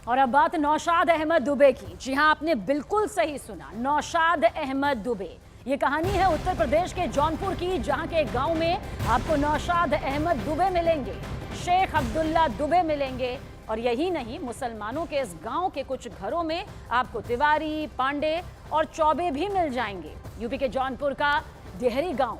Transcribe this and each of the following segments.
और अब बात नौशाद अहमद दुबे की। जी हां, आपने बिल्कुल सही सुना, नौशाद अहमद दुबे। ये कहानी है उत्तर प्रदेश के जौनपुर की, जहां के एक गांव में आपको नौशाद अहमद दुबे मिलेंगे, शेख अब्दुल्ला दुबे मिलेंगे। और यही नहीं, मुसलमानों के इस गांव के कुछ घरों में आपको तिवारी, पांडे और चौबे भी मिल जाएंगे। यूपी के जौनपुर का डेहरी गांव,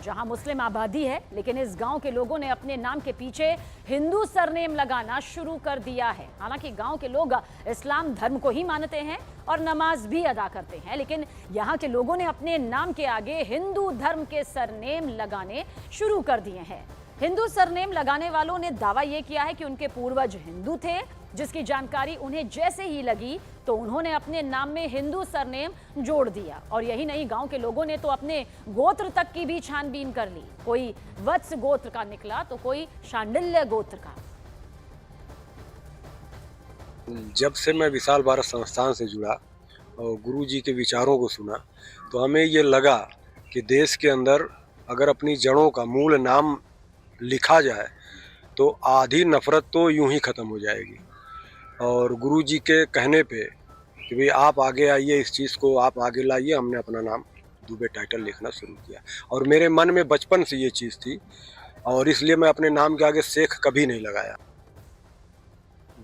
जहां मुस्लिम आबादी है, लेकिन इस गांव के लोगों ने अपने नाम के पीछे हिंदू सरनेम लगाना शुरू कर दिया है। हालांकि गांव के लोग इस्लाम धर्म को ही मानते हैं और नमाज भी अदा करते हैं, लेकिन यहां के लोगों ने अपने नाम के आगे हिंदू धर्म के सरनेम लगाने शुरू कर दिए हैं। हिंदू सरनेम लगाने वालों ने दावा यह किया है कि उनके पूर्वज हिंदू थे, जिसकी जानकारी उन्हें जैसे ही लगी तो उन्होंने अपने नाम में हिंदू सरनेम जोड़ दिया। और यही नहीं, गांव के लोगों ने तो अपने गोत्र तक की भी छानबीन कर ली। कोई वत्स गोत्र का निकला तो कोई शांडिल्य गोत्र का। जब से मैं विशाल भारत संस्थान से जुड़ा और गुरु जी के विचारों को सुना, तो हमें ये लगा कि देश के अंदर अगर अपनी जड़ों का मूल नाम लिखा जाए तो आधी नफरत तो यूं ही ख़त्म हो जाएगी। और गुरु जी के कहने पे कि भाई आप आगे आइए, इस चीज़ को आप आगे लाइए, हमने अपना नाम दुबे टाइटल लिखना शुरू किया। और मेरे मन में बचपन से ये चीज़ थी और इसलिए मैं अपने नाम के आगे शेख कभी नहीं लगाया।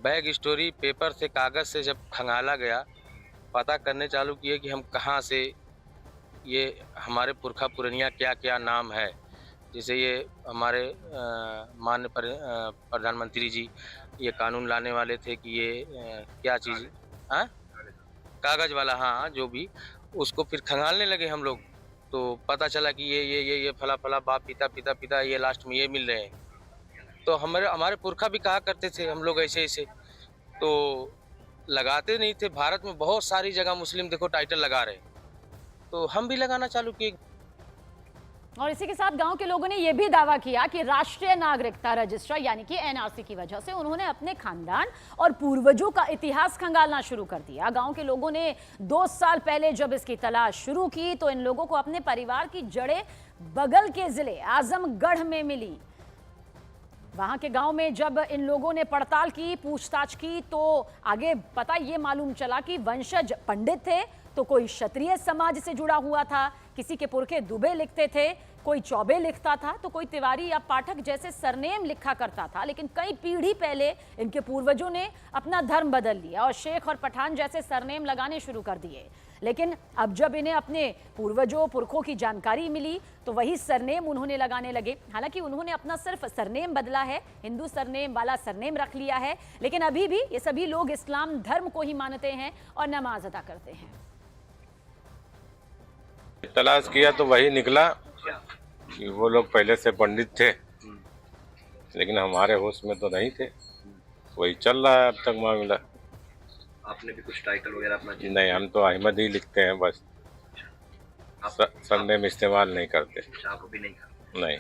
बैक स्टोरी पेपर से, कागज़ से जब खंगाला गया, पता करने चालू किए कि हम कहाँ से, ये हमारे पुरखा पुरनिया क्या क्या नाम है। जैसे ये हमारे माननीय प्रधानमंत्री जी ये कानून लाने वाले थे कि ये क्या चीज़, हाँ, कागज़ वाला, हाँ, जो भी, उसको फिर खंगालने लगे हम लोग। तो पता चला कि ये फला फला बाप पिता पिता पिता, ये लास्ट में ये मिल रहे हैं। तो हमारे हमारे पुरखा भी कहा करते थे हम लोग ऐसे ऐसे, तो लगाते नहीं थे। भारत में बहुत सारी जगह मुस्लिम देखो टाइटल लगा रहे, तो हम भी लगाना चालू किए। और इसी के साथ गांव के लोगों ने यह भी दावा किया कि राष्ट्रीय नागरिकता रजिस्टर यानी कि एनआरसी की वजह से उन्होंने अपने खानदान और पूर्वजों का इतिहास खंगालना शुरू कर दिया। गांव के लोगों ने 2 साल पहले जब इसकी तलाश शुरू की तो इन लोगों को अपने परिवार की जड़ें बगल के जिले आजमगढ़ में मिली। वहां के गांव में जब इन लोगों ने पड़ताल की, पूछताछ की, तो आगे पता ये मालूम चला कि वंशज पंडित थे, तो कोई क्षत्रिय समाज से जुड़ा हुआ था, किसी के पुरखे दुबे लिखते थे, कोई चौबे लिखता था, तो कोई तिवारी या पाठक जैसे सरनेम लिखा करता था। लेकिन कई पीढ़ी पहले इनके पूर्वजों ने अपना धर्म बदल लिया और शेख और पठान जैसे सरनेम लगाने शुरू कर दिए। लेकिन अब जब इन्हें अपने पूर्वजों पुरखों की जानकारी मिली तो वही सरनेम उन्होंने लगाने लगे। हालांकि उन्होंने अपना सिर्फ सरनेम बदला है, हिंदू सरनेम वाला सरनेम रख लिया है, लेकिन अभी भी ये सभी लोग इस्लाम धर्म को ही मानते हैं और नमाज अदा करते हैं। तलाश किया तो वही निकला कि वो लोग पहले से पंडित थे, लेकिन हमारे होश में तो नहीं थे। वही चल रहा है अब तक मामला। आपने भी कुछ टाइटल वगैरह अपना? नहीं, हम तो अहमद ही लिखते हैं बस, सरनेम इस्तेमाल नहीं करते। आप भी नहीं करते? नहीं।